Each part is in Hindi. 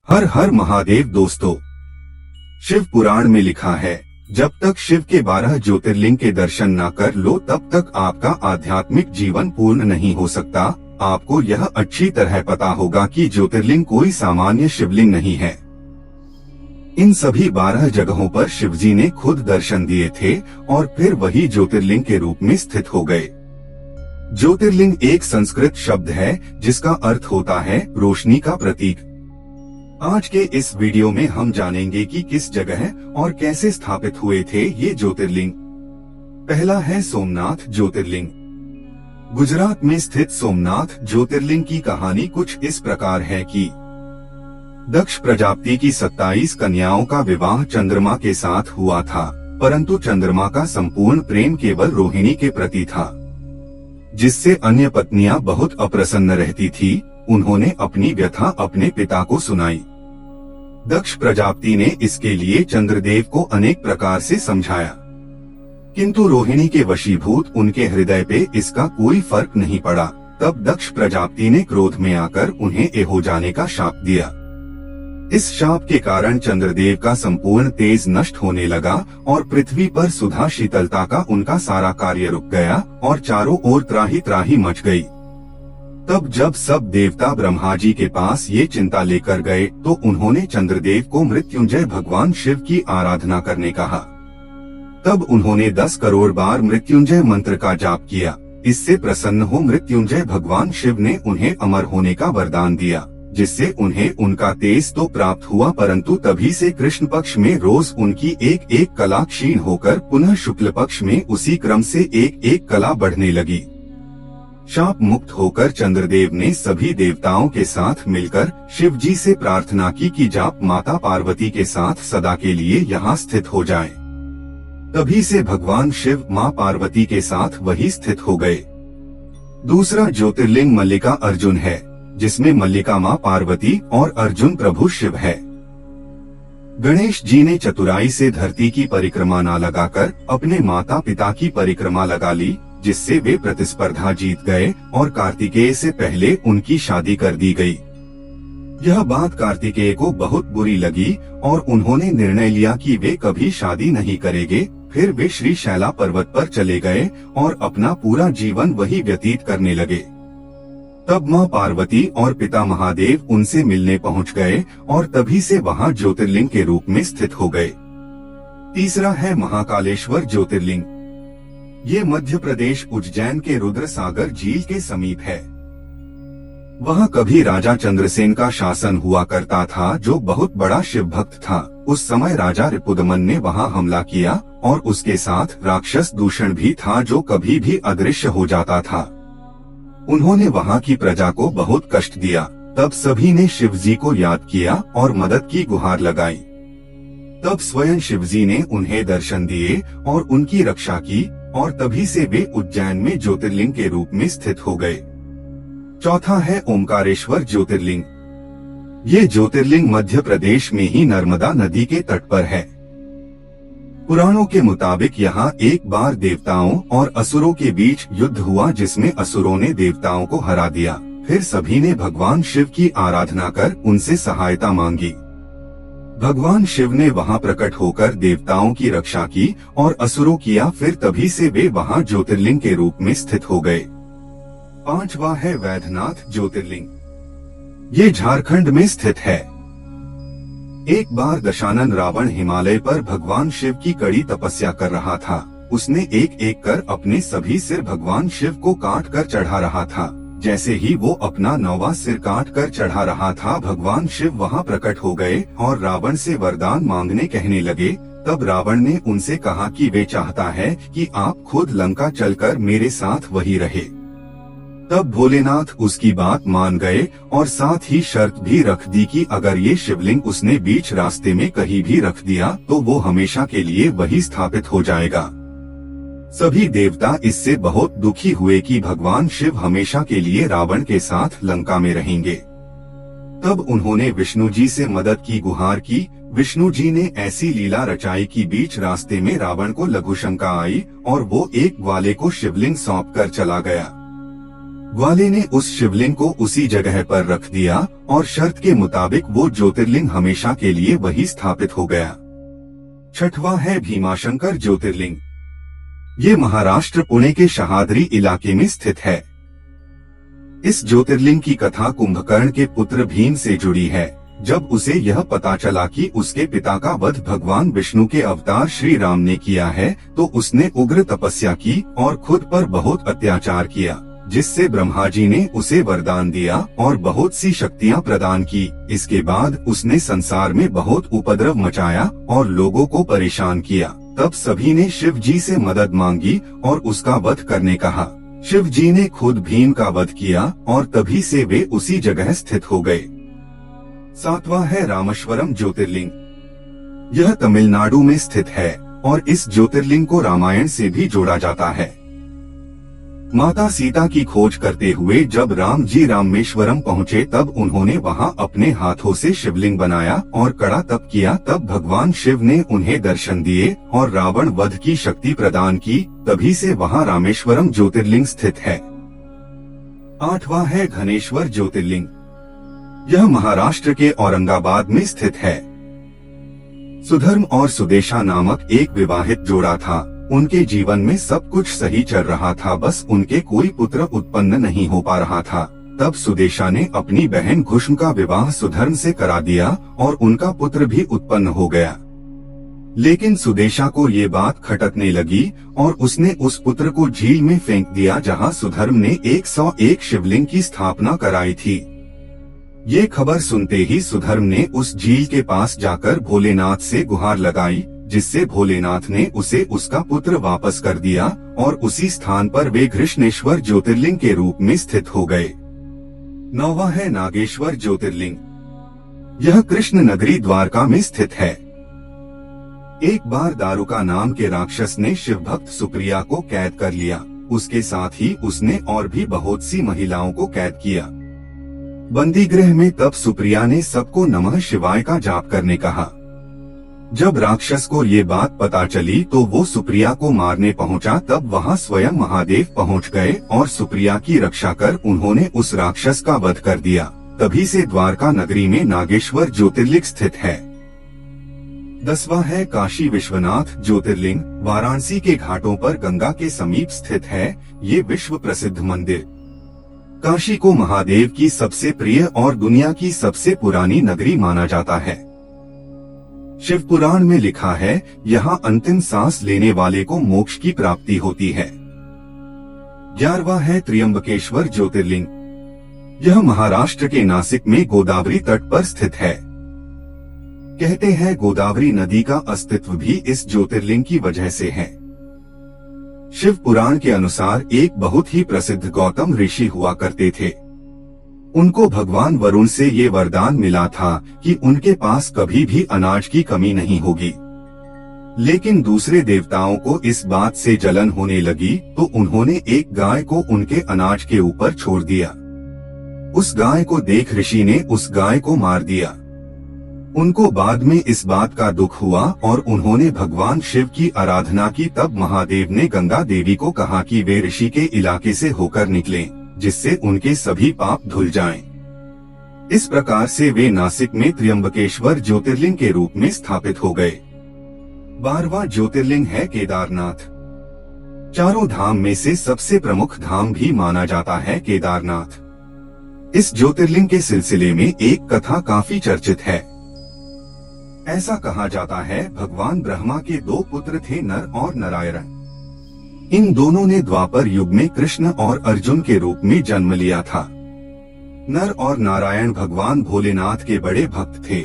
हर हर महादेव दोस्तों, शिव पुराण में लिखा है, जब तक शिव के 12 ज्योतिर्लिंग के दर्शन न कर लो तब तक आपका आध्यात्मिक जीवन पूर्ण नहीं हो सकता। आपको यह अच्छी तरह पता होगा कि ज्योतिर्लिंग कोई सामान्य शिवलिंग नहीं है। इन सभी 12 जगहों पर शिवजी ने खुद दर्शन दिए थे और फिर वही ज्योतिर्लिंग के रूप में स्थित हो गए। ज्योतिर्लिंग एक संस्कृत शब्द है जिसका अर्थ होता है रोशनी का प्रतीक। आज के इस वीडियो में हम जानेंगे कि किस जगह और कैसे स्थापित हुए थे ये ज्योतिर्लिंग। पहला है सोमनाथ ज्योतिर्लिंग। गुजरात में स्थित सोमनाथ ज्योतिर्लिंग की कहानी कुछ इस प्रकार है कि दक्ष प्रजापति की 27 कन्याओं का विवाह चंद्रमा के साथ हुआ था, परंतु चंद्रमा का संपूर्ण प्रेम केवल रोहिणी के प्रति था, जिससे अन्य पत्नियां बहुत अप्रसन्न रहती थी। उन्होंने अपनी व्यथा अपने पिता को सुनाई। दक्ष प्रजापति ने इसके लिए चंद्रदेव को अनेक प्रकार से समझाया, किंतु रोहिणी के वशीभूत उनके हृदय पे इसका कोई फर्क नहीं पड़ा। तब दक्ष प्रजापति ने क्रोध में आकर उन्हें एहो जाने का शाप दिया। इस शाप के कारण चंद्रदेव का संपूर्ण तेज नष्ट होने लगा और पृथ्वी पर सुधा शीतलता का उनका सारा कार्य रुक गया और चारों ओर त्राही त्राही मच गई। तब जब सब देवता ब्रह्मा जी के पास ये चिंता लेकर गए तो उन्होंने चंद्रदेव को मृत्युंजय भगवान शिव की आराधना करने कहा। तब उन्होंने 10 करोड़ बार मृत्युंजय मंत्र का जाप किया। इससे प्रसन्न हो मृत्युंजय भगवान शिव ने उन्हें अमर होने का वरदान दिया, जिससे उन्हें उनका तेज तो प्राप्त हुआ, परंतु तभी से कृष्ण पक्ष में रोज उनकी एक एक कला क्षीण होकर पुनः शुक्ल पक्ष में उसी क्रम से एक एक कला बढ़ने लगी। शाप मुक्त होकर चंद्रदेव ने सभी देवताओं के साथ मिलकर शिव जी से प्रार्थना की कि जाप माता पार्वती के साथ सदा के लिए यहाँ स्थित हो जाएं। तभी से भगवान शिव माँ पार्वती के साथ वही स्थित हो गए। दूसरा ज्योतिर्लिंग मल्लिका अर्जुन है, जिसमें मल्लिका माँ पार्वती और अर्जुन प्रभु शिव है। गणेश जी ने चतुराई से धरती की परिक्रमा न लगाकर अपने माता पिता की परिक्रमा लगा ली, जिससे वे प्रतिस्पर्धा जीत गए और कार्तिकेय से पहले उनकी शादी कर दी गई। यह बात कार्तिकेय को बहुत बुरी लगी और उन्होंने निर्णय लिया कि वे कभी शादी नहीं करेंगे। फिर वे श्री शैला पर्वत पर चले गए और अपना पूरा जीवन वही व्यतीत करने लगे। तब माँ पार्वती और पिता महादेव उनसे मिलने पहुँच गए और तभी से वहाँ ज्योतिर्लिंग के रूप में स्थित हो गए। तीसरा है महाकालेश्वर ज्योतिर्लिंग। ये मध्य प्रदेश उज्जैन के रुद्र सागर झील के समीप है। वहाँ कभी राजा चंद्रसेन का शासन हुआ करता था, जो बहुत बड़ा शिव भक्त था। उस समय राजा रिपुदमन ने वहाँ हमला किया और उसके साथ राक्षस दूषण भी था, जो कभी भी अदृश्य हो जाता था। उन्होंने वहाँ की प्रजा को बहुत कष्ट दिया। तब सभी ने शिवजी को याद किया और मदद की गुहार लगाई। तब स्वयं शिवजी ने उन्हें दर्शन दिए और उनकी रक्षा की और तभी से वे उज्जैन में ज्योतिर्लिंग के रूप में स्थित हो गए। चौथा है ओमकारेश्वर ज्योतिर्लिंग। ये ज्योतिर्लिंग मध्य प्रदेश में ही नर्मदा नदी के तट पर है। पुराणों के मुताबिक यहाँ एक बार देवताओं और असुरों के बीच युद्ध हुआ, जिसमें असुरों ने देवताओं को हरा दिया। फिर सभी ने भगवान शिव की आराधना कर उनसे सहायता मांगी। भगवान शिव ने वहाँ प्रकट होकर देवताओं की रक्षा की और असुरों किया। फिर तभी से वे वहाँ ज्योतिर्लिंग के रूप में स्थित हो गए। पांचवा है वैद्यनाथ ज्योतिर्लिंग। ये झारखंड में स्थित है। एक बार दशानन रावण हिमालय पर भगवान शिव की कड़ी तपस्या कर रहा था। उसने एक एक कर अपने सभी सिर भगवान शिव को काट कर चढ़ा रहा था। जैसे ही वो अपना 9वां सिर काट कर चढ़ा रहा था, भगवान शिव वहाँ प्रकट हो गए और रावण से वरदान मांगने कहने लगे। तब रावण ने उनसे कहा कि वे चाहता है कि आप खुद लंका चलकर मेरे साथ वही रहे। तब भोलेनाथ उसकी बात मान गए और साथ ही शर्त भी रख दी कि अगर ये शिवलिंग उसने बीच रास्ते में कहीं भी रख दिया तो वो हमेशा के लिए वही स्थापित हो जाएगा। सभी देवता इससे बहुत दुखी हुए कि भगवान शिव हमेशा के लिए रावण के साथ लंका में रहेंगे। तब उन्होंने विष्णु जी से मदद की गुहार की। विष्णु जी ने ऐसी लीला रचाई कि बीच रास्ते में रावण को लघु शंका आई और वो एक ग्वाले को शिवलिंग सौंप कर चला गया। ग्वाले ने उस शिवलिंग को उसी जगह पर रख दिया और शर्त के मुताबिक वो ज्योतिर्लिंग हमेशा के लिए वही स्थापित हो गया। छठवां है भीमाशंकर ज्योतिर्लिंग। ये महाराष्ट्र पुणे के शहादरी इलाके में स्थित है। इस ज्योतिर्लिंग की कथा कुंभकर्ण के पुत्र भीम से जुड़ी है। जब उसे यह पता चला कि उसके पिता का वध भगवान विष्णु के अवतार श्री राम ने किया है, तो उसने उग्र तपस्या की और खुद पर बहुत अत्याचार किया, जिससे ब्रह्मा जी ने उसे वरदान दिया और बहुत सी शक्तियां प्रदान की। इसके बाद उसने संसार में बहुत उपद्रव मचाया और लोगों को परेशान किया। तब सभी ने शिव जी से मदद मांगी और उसका वध करने कहा। शिव जी ने खुद भीम का वध किया और तभी से वे उसी जगह स्थित हो गए। सातवां है रामेश्वरम ज्योतिर्लिंग। यह तमिलनाडु में स्थित है और इस ज्योतिर्लिंग को रामायण से भी जोड़ा जाता है। माता सीता की खोज करते हुए जब राम जी रामेश्वरम पहुँचे, तब उन्होंने वहां अपने हाथों से शिवलिंग बनाया और कड़ा तप किया। तब भगवान शिव ने उन्हें दर्शन दिए और रावण वध की शक्ति प्रदान की। तभी से वहां रामेश्वरम ज्योतिर्लिंग स्थित है। आठवां है घनेश्वर ज्योतिर्लिंग। यह महाराष्ट्र के औरंगाबाद में स्थित है। सुधर्म और सुदेशा नामक एक विवाहित जोड़ा था। उनके जीवन में सब कुछ सही चल रहा था, बस उनके कोई पुत्र उत्पन्न नहीं हो पा रहा था। तब सुदेशा ने अपनी बहन घुष्म का विवाह सुधर्म से करा दिया और उनका पुत्र भी उत्पन्न हो गया। लेकिन सुदेशा को ये बात खटकने लगी और उसने उस पुत्र को झील में फेंक दिया, जहां सुधर्म ने 101 शिवलिंग की स्थापना कराई थी। ये खबर सुनते ही सुधर्म ने उस झील के पास जाकर भोलेनाथ से गुहार लगाई, जिससे भोलेनाथ ने उसे उसका पुत्र वापस कर दिया और उसी स्थान पर वे घृष्णेश्वर ज्योतिर्लिंग के रूप में स्थित हो गए। नौवां है नागेश्वर ज्योतिर्लिंग। यह कृष्ण नगरी द्वारका में स्थित है। एक बार दारुका नाम के राक्षस ने शिव भक्त सुप्रिया को कैद कर लिया। उसके साथ ही उसने और भी बहुत सी महिलाओं को कैद किया। बंदी गृह में तब सुप्रिया ने सबको नमः शिवाय का जाप करने कहा। जब राक्षस को ये बात पता चली तो वो सुप्रिया को मारने पहुंचा। तब वहां स्वयं महादेव पहुंच गए और सुप्रिया की रक्षा कर उन्होंने उस राक्षस का वध कर दिया। तभी से द्वारका नगरी में नागेश्वर ज्योतिर्लिंग स्थित है। 10वां है काशी विश्वनाथ ज्योतिर्लिंग। वाराणसी के घाटों पर गंगा के समीप स्थित है ये विश्व प्रसिद्ध मंदिर। काशी को महादेव की सबसे प्रिय और दुनिया की सबसे पुरानी नगरी माना जाता है। शिव पुराण में लिखा है, यहाँ अंतिम सांस लेने वाले को मोक्ष की प्राप्ति होती है। 11वां है त्र्यंबकेश्वर ज्योतिर्लिंग। यह महाराष्ट्र के नासिक में गोदावरी तट पर स्थित है। कहते हैं गोदावरी नदी का अस्तित्व भी इस ज्योतिर्लिंग की वजह से है। शिव पुराण के अनुसार एक बहुत ही प्रसिद्ध गौतम ऋषि हुआ करते थे। उनको भगवान वरुण से ये वरदान मिला था कि उनके पास कभी भी अनाज की कमी नहीं होगी। लेकिन दूसरे देवताओं को इस बात से जलन होने लगी, तो उन्होंने एक गाय को उनके अनाज के ऊपर छोड़ दिया। उस गाय को देख ऋषि ने उस गाय को मार दिया। उनको बाद में इस बात का दुख हुआ और उन्होंने भगवान शिव की आराधना की। तब महादेव ने गंगा देवी को कहा कि वे ऋषि के इलाके से होकर निकलें, जिससे उनके सभी पाप धुल जाएं। इस प्रकार से वे नासिक में त्र्यंबकेश्वर ज्योतिर्लिंग के रूप में स्थापित हो गए। 12वां ज्योतिर्लिंग है केदारनाथ। चारों धाम में से सबसे प्रमुख धाम भी माना जाता है केदारनाथ। इस ज्योतिर्लिंग के सिलसिले में एक कथा काफी चर्चित है। ऐसा कहा जाता है, भगवान ब्रह्मा के 2 पुत्र थे, नर और नारायण। इन दोनों ने द्वापर युग में कृष्ण और अर्जुन के रूप में जन्म लिया था। नर और नारायण भगवान भोलेनाथ के बड़े भक्त थे,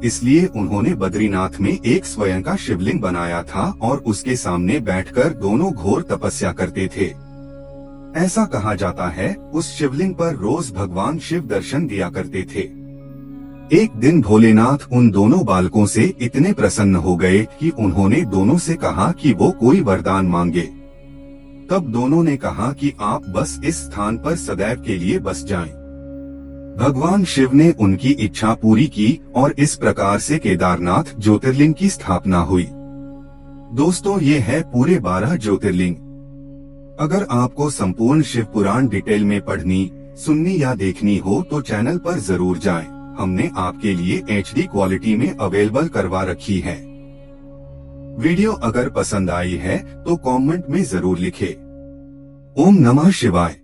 इसलिए उन्होंने बद्रीनाथ में एक स्वयं का शिवलिंग बनाया था और उसके सामने बैठकर दोनों घोर तपस्या करते थे। ऐसा कहा जाता है, उस शिवलिंग पर रोज भगवान शिव दर्शन दिया करते थे। एक दिन भोलेनाथ उन दोनों बालकों से इतने प्रसन्न हो गए कि उन्होंने दोनों से कहा कि वो कोई वरदान मांगे। तब दोनों ने कहा कि आप बस इस स्थान पर सदैव के लिए बस जाएं। भगवान शिव ने उनकी इच्छा पूरी की और इस प्रकार से केदारनाथ ज्योतिर्लिंग की स्थापना हुई। दोस्तों, ये है पूरे 12 ज्योतिर्लिंग। अगर आपको संपूर्ण शिव पुराण डिटेल में पढ़नी, सुननी या देखनी हो तो चैनल पर जरूर जाएं। हमने आपके लिए HD क्वालिटी में अवेलेबल करवा रखी है। वीडियो अगर पसंद आई है तो कमेंट में जरूर लिखें। ओम नमः शिवाय।